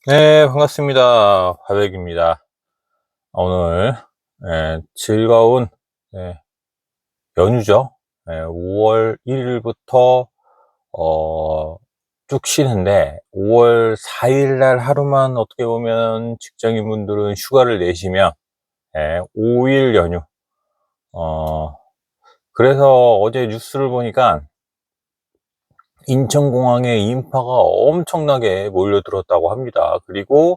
네, 반갑습니다. 화백입니다. 오늘 즐거운 연휴죠. 5월 1일부터 쭉 쉬는데 5월 4일 날 하루만 어떻게 보면 직장인분들은 휴가를 내시면 5일 연휴. 어, 그래서 어제 뉴스를 보니까 인천공항에 인파가 엄청나게 몰려들었다고 합니다. 그리고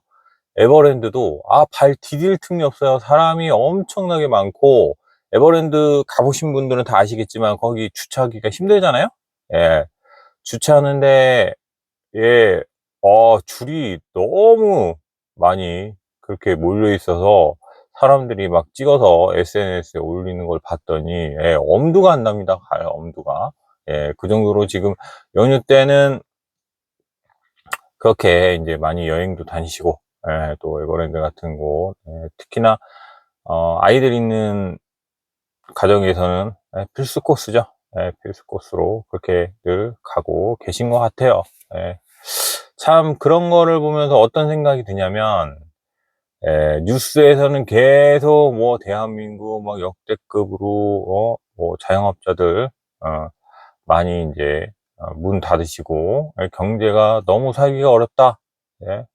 에버랜드도 발 디딜 틈이 없어요. 사람이 엄청나게 많고, 에버랜드 가보신 분들은 다 아시겠지만 거기 주차하기가 힘들잖아요. 예, 주차하는데 예, 줄이 너무 많이 그렇게 몰려 있어서 사람들이 막 찍어서 SNS에 올리는 걸 봤더니 엄두가 안 납니다. 엄두가. 그 정도로 지금 연휴 때는 그렇게 이제 많이 여행도 다니시고, 또 에버랜드 같은 곳, 특히나 아이들 있는 가정에서는 필수 코스죠. 필수 코스로 그렇게 늘 가고 계신 것 같아요. 예. 참 그런 거를 보면서 어떤 생각이 드냐면, 뉴스에서는 계속 뭐 대한민국 막 역대급으로 뭐 자영업자들 많이 이제 문 닫으시고, 경제가 너무 살기가 어렵다. 예.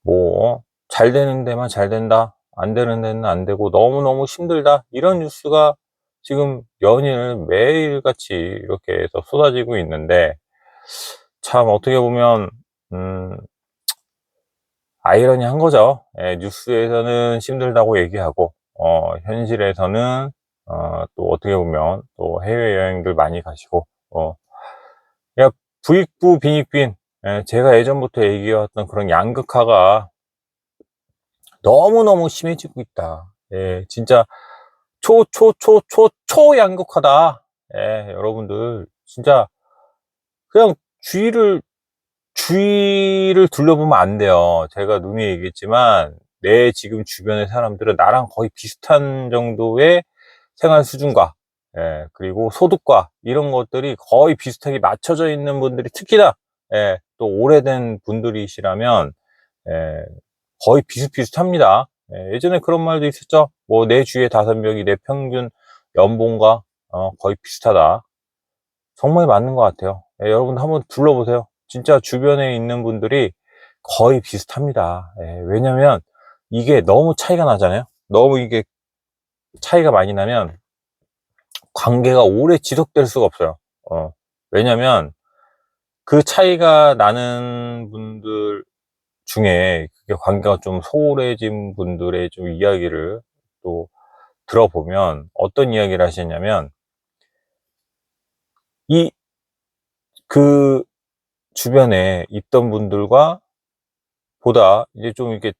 뭐 잘 되는 데만 잘 된다, 안 되는 데는 안 되고 너무너무 힘들다, 이런 뉴스가 지금 연일 매일같이 이렇게 해서 쏟아지고 있는데, 참 어떻게 보면 음 아이러니한 거죠. 뉴스에서는 힘들다고 얘기하고 현실에서는 또 어떻게 보면 또 해외여행들 많이 가시고, 그냥 부익부 빈익빈, 제가 예전부터 얘기해왔던 그런 양극화가 너무너무 심해지고 있다. 진짜 초양극화다. 여러분들 진짜 그냥 주위를 둘러보면 안 돼요. 제가 누누이 얘기했지만 내 지금 주변의 사람들은 나랑 거의 비슷한 정도의 생활 수준과, 그리고 소득과 이런 것들이 거의 비슷하게 맞춰져 있는 분들이, 특히나 또 오래된 분들이시라면 예, 거의 비슷비슷합니다. 예전에 그런 말도 있었죠. 뭐 내 주위의 5명이 내 평균 연봉과 거의 비슷하다. 정말 맞는 것 같아요. 여러분 한번 둘러보세요. 진짜 주변에 있는 분들이 거의 비슷합니다. 왜냐면 이게 너무 차이가 나잖아요. 너무 이게 차이가 많이 나면 관계가 오래 지속될 수가 없어요. 왜냐면 그 차이가 나는 분들 중에 그게 관계가 좀 소홀해진 분들의 좀 이야기를 또 들어보면 어떤 이야기를 하셨냐면, 이 그 주변에 있던 분들과 보다 이제 좀 이렇게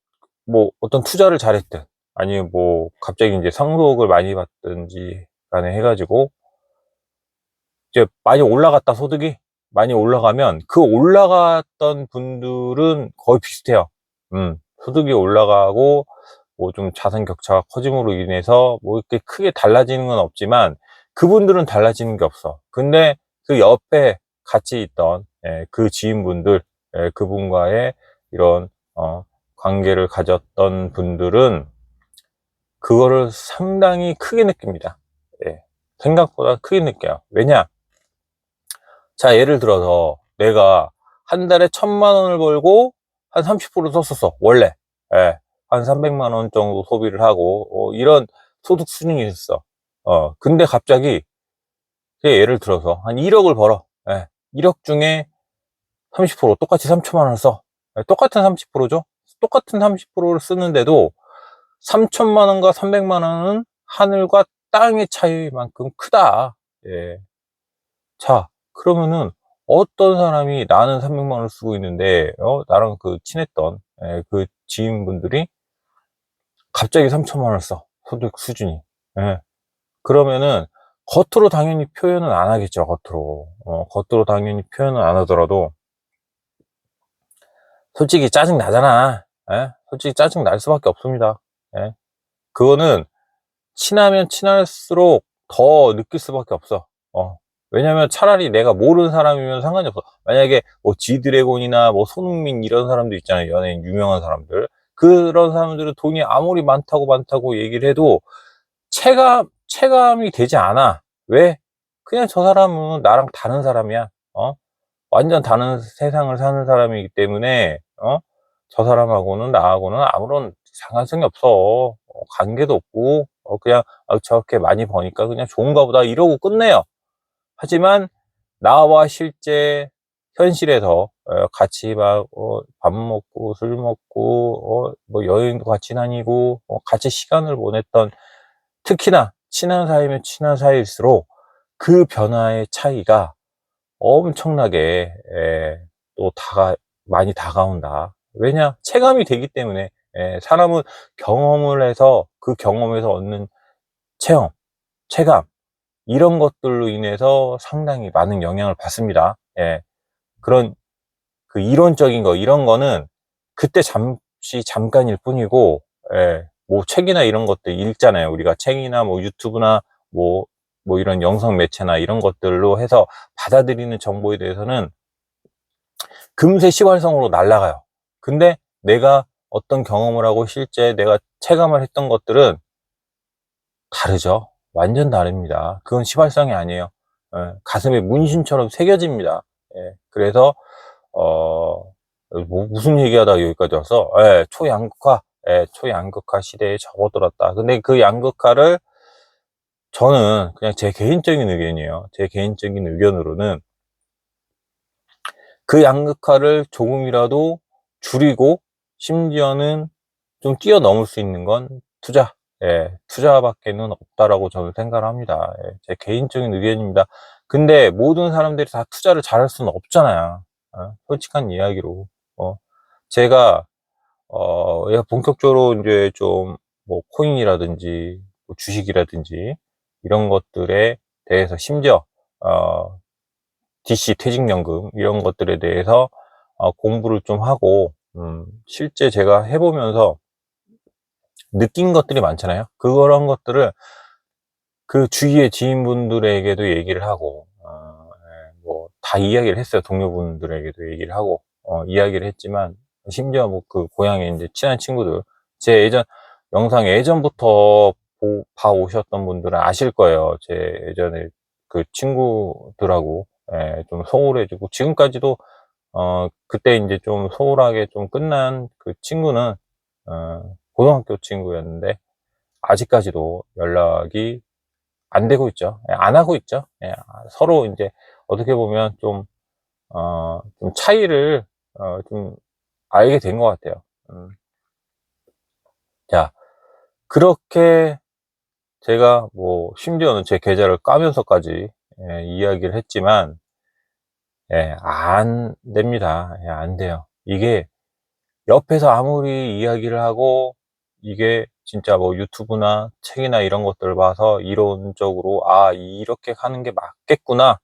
뭐 어떤 투자를 잘했든, 아니면 뭐 갑자기 이제 상속을 많이 받든지 간에 해 가지고 이제 많이 올라갔다, 소득이 많이 올라가면 그 올라갔던 분들은 거의 비슷해요. 소득이 올라가고 뭐 좀 자산 격차가 커짐으로 인해서 뭐 이렇게 크게 달라지는 건 없지만 그분들은 달라지는 게 없어. 근데 그 옆에 같이 있던 그 지인분들, 그분과의 이런 관계를 가졌던 분들은 그거를 상당히 크게 느낍니다. 예. 생각보다 크게 느껴요. 왜냐? 자, 예를 들어서 내가 한 달에 1,000만 원을 벌고 한 30% 썼었어, 원래. 예. 한 300만 원 정도 소비를 하고, 이런 소득 수준이 있었어. 근데 갑자기, 예를 들어서 한 1억을 벌어. 1억 중에 30%, 똑같이 3천만 원을 써. 똑같은 30%죠? 똑같은 30%를 쓰는데도 3천만 원과 300만 원은 하늘과 땅의 차이만큼 크다. 예. 자, 그러면은 어떤 사람이 나는 300만 원을 쓰고 있는데, 나랑 그 친했던 그 지인분들이 갑자기 3천만 원을 써. 소득 수준이. 예. 그러면은 겉으로 당연히 표현은 안 하겠죠, 겉으로. 겉으로 당연히 표현은 안 하더라도 솔직히 짜증 나잖아. 솔직히 짜증 날 수밖에 없습니다. 예. 그거는 친하면 친할수록 더 느낄 수밖에 없어. 왜냐면 차라리 내가 모르는 사람이면 상관이 없어. 만약에 뭐 지드래곤이나 뭐 손흥민 이런 사람들 있잖아요. 연예인 유명한 사람들. 그런 사람들은 돈이 아무리 많다고 얘기를 해도 체감이 되지 않아. 왜? 그냥 저 사람은 나랑 다른 사람이야. 완전 다른 세상을 사는 사람이기 때문에, 저 사람하고는 나하고는 아무런 상관성이 없어. 관계도 없고, 그냥, 저렇게 많이 버니까 그냥 좋은가 보다 이러고 끝내요. 하지만, 나와 실제 현실에서 같이 막 밥 먹고 술 먹고 뭐 여행도 같이 다니고 같이 시간을 보냈던, 특히나 친한 사이면 친한 사이일수록 그 변화의 차이가 엄청나게 또 많이 다가온다. 왜냐? 체감이 되기 때문에. 사람은 경험을 해서 그 경험에서 얻는 체험, 체감 이런 것들로 인해서 상당히 많은 영향을 받습니다. 그런 그 이론적인 거 이런 거는 그때 잠깐일 뿐이고, 뭐 책이나 이런 것들 읽잖아요. 우리가 책이나 뭐 유튜브나 뭐, 뭐 이런 영상 매체나 이런 것들로 해서 받아들이는 정보에 대해서는 금세 시발성으로 날아가요. 근데 내가 어떤 경험을 하고 실제 내가 체감을 했던 것들은 다르죠. 완전 다릅니다. 그건 시발성이 아니에요. 가슴에 문신처럼 새겨집니다. 그래서 어, 무슨 얘기하다가 여기까지 와서, 초양극화 시대에 접어들었다. 근데 그 양극화를 저는 그냥 제 개인적인 의견이에요. 제 개인적인 의견으로는 그 양극화를 조금이라도 줄이고 심지어는 좀 뛰어넘을 수 있는 건 투자. 투자밖에는 없다라고 저는 생각을 합니다. 제 개인적인 의견입니다. 근데 모든 사람들이 다 투자를 잘할 수는 없잖아요. 솔직한 이야기로. 제가, 얘가 본격적으로 이제 좀, 뭐, 코인이라든지, 뭐 주식이라든지, 이런 것들에 대해서 심지어, DC 퇴직연금, 이런 것들에 대해서, 공부를 좀 하고, 실제 제가 해보면서 느낀 것들이 많잖아요. 그런 것들을 그 주위의 지인분들에게도 얘기를 하고, 뭐, 다 이야기를 했어요. 동료분들에게도 얘기를 하고, 이야기를 했지만, 심지어 뭐 그 고향에 이제 친한 친구들, 제 영상 예전부터 봐 오셨던 분들은 아실 거예요. 제 예전에 그 친구들하고, 좀 소홀해지고, 지금까지도, 그때 이제 좀 소홀하게 좀 끝난 그 친구는, 고등학교 친구였는데, 아직까지도 연락이 안 되고 있죠. 안 하고 있죠. 서로 이제 어떻게 보면 좀 차이를, 좀 알게 된 것 같아요. 자, 그렇게 제가 뭐, 심지어는 제 계좌를 까면서까지, 이야기를 했지만, 안 됩니다. 안 돼요. 이게 옆에서 아무리 이야기를 하고, 이게 진짜 뭐 유튜브나 책이나 이런 것들을 봐서 이론적으로, 이렇게 하는 게 맞겠구나,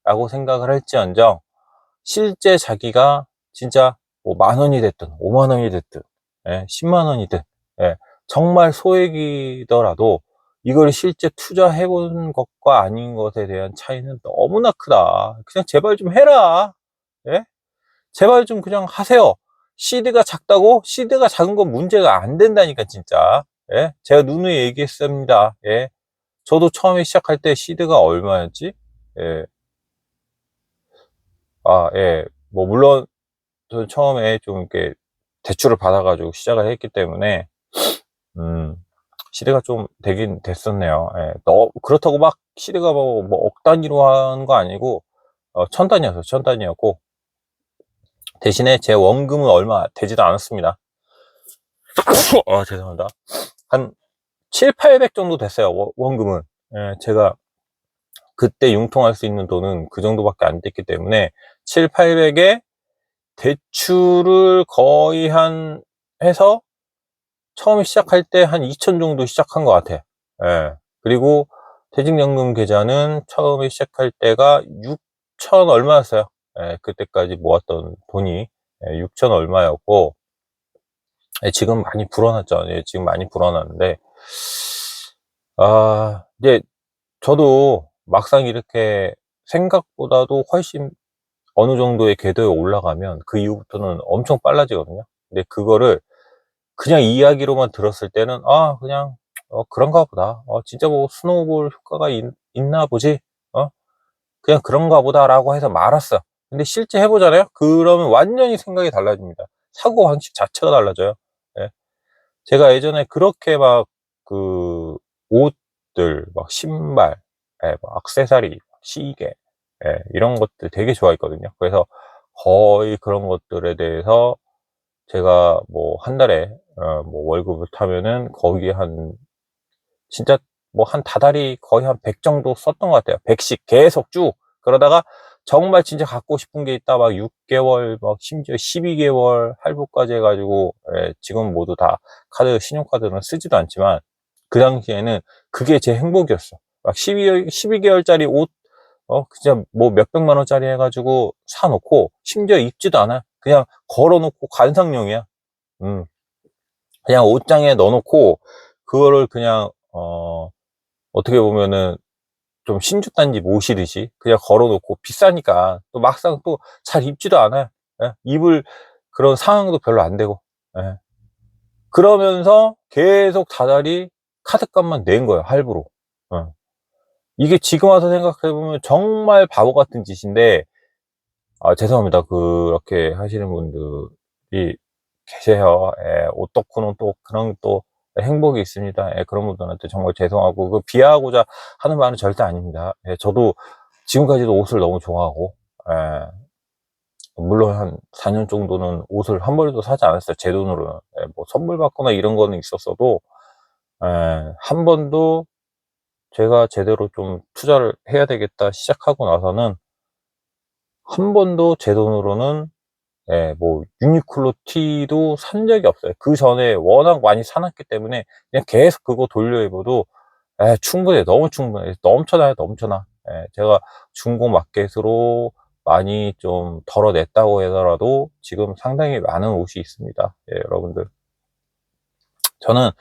라고 생각을 할지언정, 실제 자기가 진짜 뭐 10,000원이 됐든 50,000원이 됐든 10만원이든 정말 소액이더라도 이걸 실제 투자해 본 것과 아닌 것에 대한 차이는 너무나 크다. 그냥 제발 좀 해라. 예? 제발 좀 그냥 하세요. 시드가 작다고? 시드가 작은 건 문제가 안 된다니까 진짜. 제가 누누이 얘기했습니다. 저도 처음에 시작할 때 시드가 얼마였지? 예. 뭐 물론 저는 처음에 좀 이렇게 대출을 받아가지고 시작을 했기 때문에, 시대가 좀 되긴 됐었네요. 그렇다고 막 시대가 뭐 억 단위로 하는 거 아니고, 1000단위였어요. 1000단위였고, 대신에 제 원금은 얼마 되지도 않았습니다. 죄송합니다. 한 7, 800 정도 됐어요. 원금은. 제가 그때 융통할 수 있는 돈은 그 정도밖에 안 됐기 때문에, 7, 800에 대출을 거의 해서 처음에 시작할 때 한 2,000 정도 시작한 것 같아. 그리고 퇴직연금 계좌는 처음에 시작할 때가 6,000 얼마였어요. 그때까지 모았던 돈이 6,000 얼마였고, 지금 많이 불어났죠. 지금 많이 불어났는데, 이제 저도 막상 이렇게 생각보다도 훨씬 어느 정도의 궤도에 올라가면 그 이후부터는 엄청 빨라지거든요. 근데 그거를 그냥 이야기로만 들었을 때는 그냥 그런가 보다. 진짜 뭐 스노우볼 효과가 있나 보지. 그냥 그런가 보다라고 해서 말았어. 근데 실제 해보잖아요. 그러면 완전히 생각이 달라집니다. 사고 방식 자체가 달라져요. 예. 제가 예전에 그렇게 막 그 옷들, 막 신발, 막 액세서리, 시계, 이런 것들 되게 좋아했거든요. 그래서 거의 그런 것들에 대해서 제가 뭐 한 달에 뭐 월급을 타면은 거기에 진짜 뭐 다달이 거의 한 100 정도 썼던 것 같아요. 100씩 계속 쭉. 그러다가 정말 진짜 갖고 싶은 게 있다 막 6개월, 막 심지어 12개월 할부까지 해가지고, 지금 모두 다 신용카드는 쓰지도 않지만, 그 당시에는 그게 제 행복이었어. 막 12개월짜리 옷, 진짜 뭐 몇백만 원짜리 해가지고 사놓고, 심지어 입지도 않아. 그냥 걸어놓고 관상용이야. 그냥 옷장에 넣어놓고, 그거를 그냥, 어떻게 보면은 좀 신주단지 모시듯이 그냥 걸어놓고, 비싸니까 또 막상 또 잘 입지도 않아요. 입을 그런 상황도 별로 안 되고. 예. 그러면서 계속 다달이 카드값만 낸 거예요, 할부로. 이게 지금 와서 생각해보면 정말 바보 같은 짓인데, 죄송합니다. 그렇게 하시는 분들이 계세요. 옷 덕후는 또 그런 또 행복이 있습니다. 그런 분들한테 정말 죄송하고, 그 비하하고자 하는 말은 절대 아닙니다. 저도 지금까지도 옷을 너무 좋아하고, 물론 한 4년 정도는 옷을 한 벌도 사지 않았어요. 제 돈으로는. 뭐 선물 받거나 이런 거는 있었어도, 한 번도 제가 제대로 좀 투자를 해야 되겠다 시작하고 나서는 한 번도 제 돈으로는 뭐 유니클로 티도 산 적이 없어요. 그 전에 워낙 많이 사놨기 때문에 그냥 계속 그거 돌려 입어도 충분해. 너무 충분해. 넘쳐나요, 넘쳐나. 제가 중고 마켓으로 많이 좀 덜어냈다고 하더라도 지금 상당히 많은 옷이 있습니다. 여러분들. 저는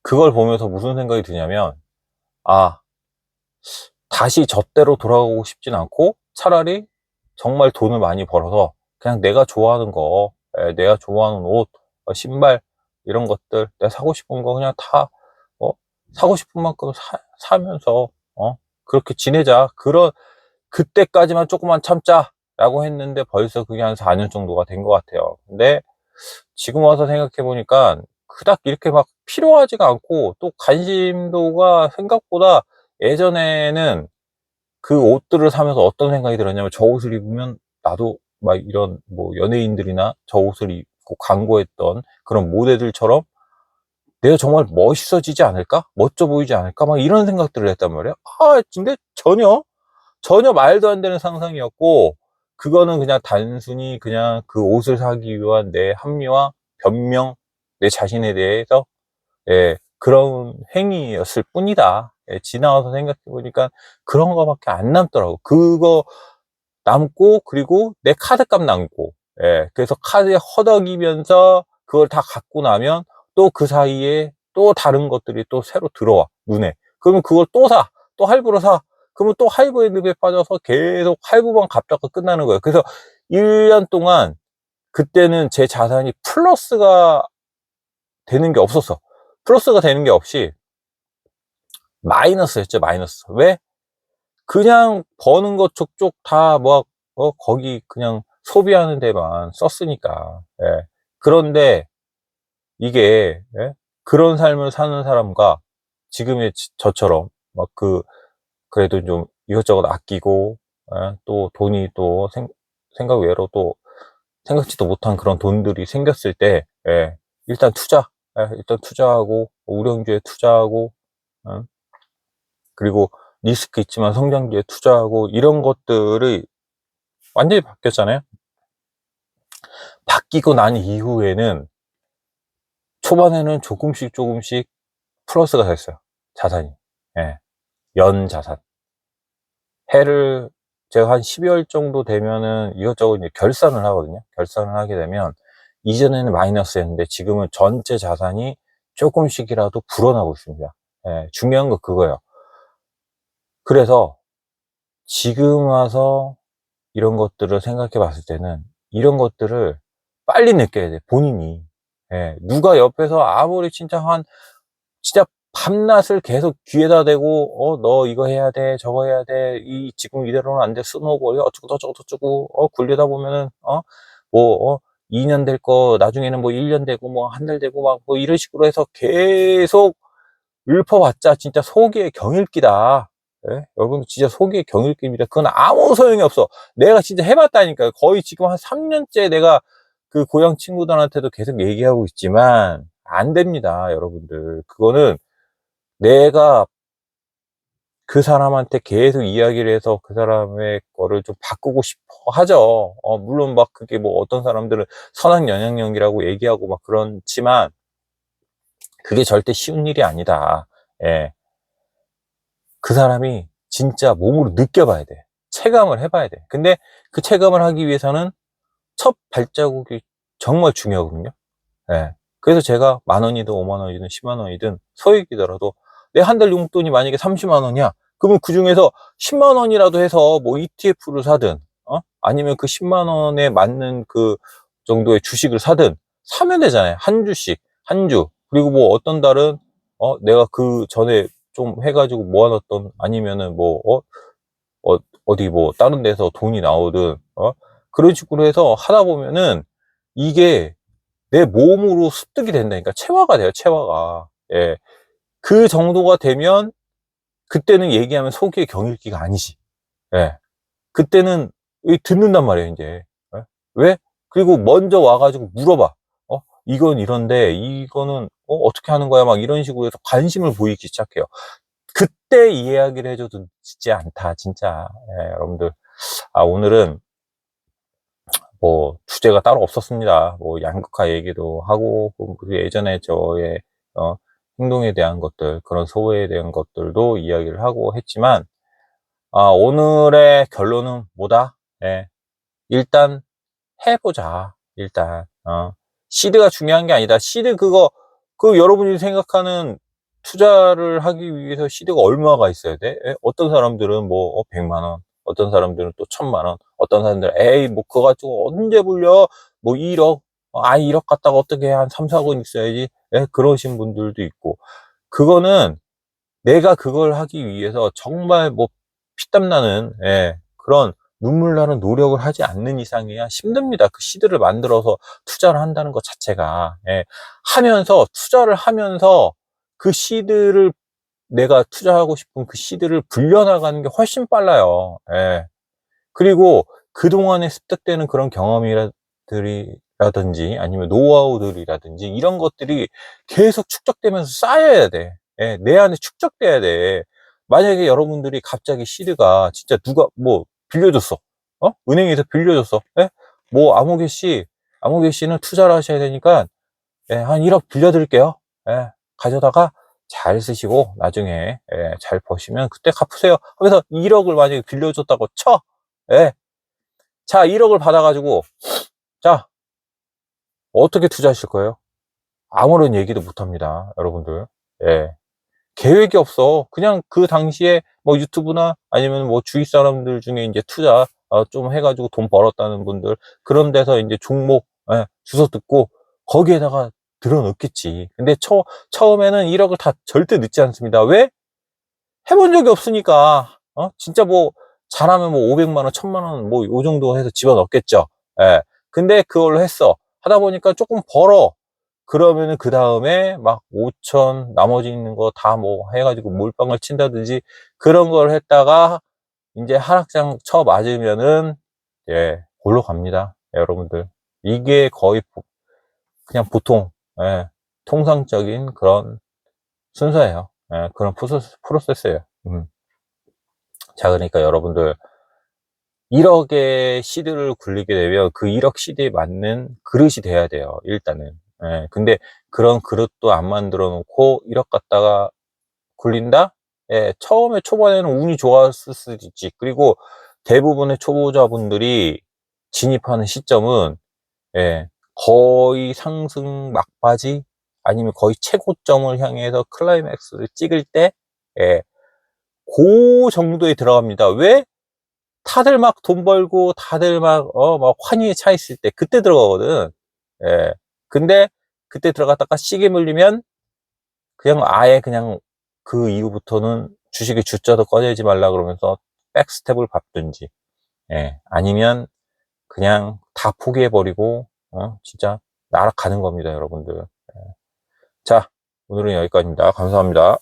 그걸 보면서 무슨 생각이 드냐면, 다시 저때로 돌아가고 싶진 않고, 차라리 정말 돈을 많이 벌어서 그냥 내가 좋아하는 거, 내가 좋아하는 옷, 신발, 이런 것들, 내가 사고 싶은 거 그냥 다, 사고 싶은 만큼 사면서, 그렇게 지내자. 그때까지만 조금만 참자. 라고 했는데 벌써 그게 한 4년 정도가 된 것 같아요. 근데 지금 와서 생각해 보니까 그닥 이렇게 막 필요하지가 않고, 또 관심도가 생각보다, 예전에는 그 옷들을 사면서 어떤 생각이 들었냐면, 저 옷을 입으면 나도 막 이런 뭐 연예인들이나 저 옷을 입고 광고했던 그런 모델들처럼 내가 정말 멋있어지지 않을까? 멋져 보이지 않을까? 막 이런 생각들을 했단 말이야. 근데 전혀 말도 안 되는 상상이었고, 그거는 그냥 단순히 그냥 그 옷을 사기 위한 내 합리화, 변명, 내 자신에 대해서 그런 행위였을 뿐이다. 지나와서 생각해 보니까 그런 거밖에 안 남더라고. 그거 남고, 그리고 내 카드값 남고, 그래서 카드에 허덕이면서 그걸 다 갖고 나면 또 그 사이에 또 다른 것들이 또 새로 들어와, 눈에. 그러면 그걸 또 사, 또 할부로 사. 그러면 또 할부의 늪에 빠져서 계속 할부만 갚다가 끝나는 거예요. 그래서 1년 동안, 그때는 제 자산이 플러스가 되는 게 없었어. 플러스가 되는 게 없이 마이너스였죠, 마이너스. 왜? 그냥 버는 것 족족 다 거기 그냥 소비하는 데만 썼으니까. 그런데 이게, 그런 삶을 사는 사람과 지금의 저처럼 그래도 좀 이것저것 아끼고, 또 돈이 또 생각 외로 또 생각지도 못한 그런 돈들이 생겼을 때, 일단 일단 투자하고, 우량주에 투자하고, 어, 그리고 리스크 있지만 성장기에 투자하고, 이런 것들이 완전히 바뀌었잖아요. 바뀌고 난 이후에는 초반에는 조금씩 플러스가 됐어요. 자산이. 연 자산. 해를 제가 한 12월 정도 되면은 이것저것 이제 결산을 하거든요. 결산을 하게 되면, 이전에는 마이너스였는데 지금은 전체 자산이 조금씩이라도 불어나고 있습니다. 중요한 거 그거예요. 그래서 지금 와서 이런 것들을 생각해 봤을 때는 이런 것들을 빨리 느껴야 돼, 본인이. 예. 누가 옆에서 아무리 진짜 밤낮을 계속 귀에다 대고, 너 이거 해야 돼, 저거 해야 돼, 지금 이대로는 안 돼, 스노우볼이 어쩌고, 굴리다 보면은, 뭐, 2년 될 거, 나중에는 뭐 1년 되고, 뭐 1달 되고, 막 뭐 이런 식으로 해서 계속 읊어봤자 진짜 속의 경읽기다. 예? 여러분 진짜 속의 경읽기입니다. 그건 아무 소용이 없어. 내가 진짜 해봤다니까요. 거의 지금 한 3년째 내가 그 고향 친구들한테도 계속 얘기하고 있지만 안 됩니다, 여러분들. 그거는 내가 그 사람한테 계속 이야기를 해서 그 사람의 거를 좀 바꾸고 싶어 하죠. 물론 막 그게 뭐 어떤 사람들은 선한 영향력이라고 얘기하고 막 그렇지만 그게 절대 쉬운 일이 아니다. 예. 그 사람이 진짜 몸으로 느껴봐야 돼. 체감을 해봐야 돼. 근데 그 체감을 하기 위해서는 첫 발자국이 정말 중요하거든요. 예. 그래서 제가 10,000원이든 50,000원이든 100,000원이든 소액이더라도 내 한 달 용돈이 만약에 300,000원이야. 그러면 그 중에서 100,000원이라도 해서 뭐 ETF를 사든, 아니면 그 100,000원에 맞는 그 정도의 주식을 사든 사면 되잖아요. 한 주씩, 한 주. 그리고 뭐 어떤 달은, 내가 그 전에 좀 해가지고 모아놨던, 아니면은 뭐, 어디 뭐 다른 데서 돈이 나오든, 그런 식으로 해서 하다 보면은 이게 내 몸으로 습득이 된다니까. 체화가 돼요, 체화가. 예. 그 정도가 되면 그때는 얘기하면 속의 경읽기가 아니지. 예. 그때는 듣는단 말이에요, 이제. 예? 왜? 그리고 먼저 와가지고 물어봐. 이건 이런데, 이거는, 어떻게 하는 거야? 막 이런 식으로 해서 관심을 보이기 시작해요. 그때 이야기를 해줘도 늦지 않다, 진짜. 예, 여러분들. 오늘은 뭐 주제가 따로 없었습니다. 뭐 양극화 얘기도 하고, 그리고 예전에 저의 행동에 대한 것들, 그런 소외에 대한 것들도 이야기를 하고 했지만, 오늘의 결론은 뭐다? 예, 일단 해보자. 일단 시드가 중요한 게 아니다. 시드 그 여러분이 생각하는 투자를 하기 위해서 시드가 얼마가 있어야 돼? 예? 어떤 사람들은 뭐 100만 원, 어떤 사람들은 또 1,000만 원, 어떤 사람들은 에이 뭐 그거 가지고 언제 불려? 뭐 1억, 1억 갖다가 어떻게 한 3, 4억 있어야지. 예? 그러신 분들도 있고, 그거는 내가 그걸 하기 위해서 정말 뭐 피땀 나는, 예, 그런 눈물 나는 노력을 하지 않는 이상이야 힘듭니다. 그 시드를 만들어서 투자를 한다는 것 자체가. 예, 투자를 하면서 그 시드를, 내가 투자하고 싶은 그 시드를 불려나가는 게 훨씬 빨라요. 예. 그리고 그동안에 습득되는 그런 경험이라든지 아니면 노하우들이라든지 이런 것들이 계속 축적되면서 쌓여야 돼. 예, 내 안에 축적돼야 돼. 만약에 여러분들이 갑자기 시드가 진짜 누가 뭐 빌려줬어. 은행에서 빌려줬어. 예? 뭐 아무개 씨는 투자를 하셔야 되니까, 예, 한 1억 빌려드릴게요. 예, 가져다가 잘 쓰시고 나중에, 예, 잘 버시면 그때 갚으세요. 그래서 1억을 만약에 빌려줬다고 쳐. 예. 자, 1억을 받아가지고, 자, 어떻게 투자하실 거예요? 아무런 얘기도 못 합니다, 여러분들. 예. 계획이 없어. 그냥 그 당시에 뭐 유튜브나 아니면 뭐 주위 사람들 중에 이제 투자 좀 해가지고 돈 벌었다는 분들, 그런 데서 이제 종목, 예, 주워 듣고 거기에다가 들어 넣겠지. 근데 처음에는 1억을 다 절대 넣지 않습니다. 왜? 해본 적이 없으니까. 진짜 뭐 잘하면 뭐 500만 원, 1,000만 원 뭐 요 정도 해서 집어넣겠죠. 예. 근데 그걸로 했어. 하다 보니까 조금 벌어. 그러면은 그 다음에 막 5천, 나머지 있는 거 다 뭐 해가지고 몰빵을 친다든지 그런 걸 했다가 이제 하락장 쳐 맞으면은, 예, 골로 갑니다, 여러분들. 이게 거의 그냥 보통, 예, 통상적인 그런 순서예요. 예, 그런 프로세스예요. 자, 그러니까 여러분들 1억의 시드를 굴리게 되면 그 1억 시드에 맞는 그릇이 돼야 돼요, 일단은. 예, 근데 그런 그릇도 안 만들어 놓고 1억 갖다가 굴린다? 예, 처음에 초반에는 운이 좋았을 수도 있지. 그리고 대부분의 초보자분들이 진입하는 시점은, 예, 거의 상승 막바지 아니면 거의 최고점을 향해서 클라이맥스를 찍을 때, 예, 그 정도에 들어갑니다. 왜? 다들 막 돈 벌고 다들 막 환희에 차 있을 때 그때 들어가거든. 예. 근데 그때 들어갔다가 시계 물리면 그냥 아예 그냥 그 이후부터는 주식에 주자도 꺼내지 말라 그러면서 백스텝을 밟든지, 예. 아니면 그냥 다 포기해 버리고 진짜 날아가는 겁니다, 여러분들. 자, 오늘은 여기까지입니다. 감사합니다.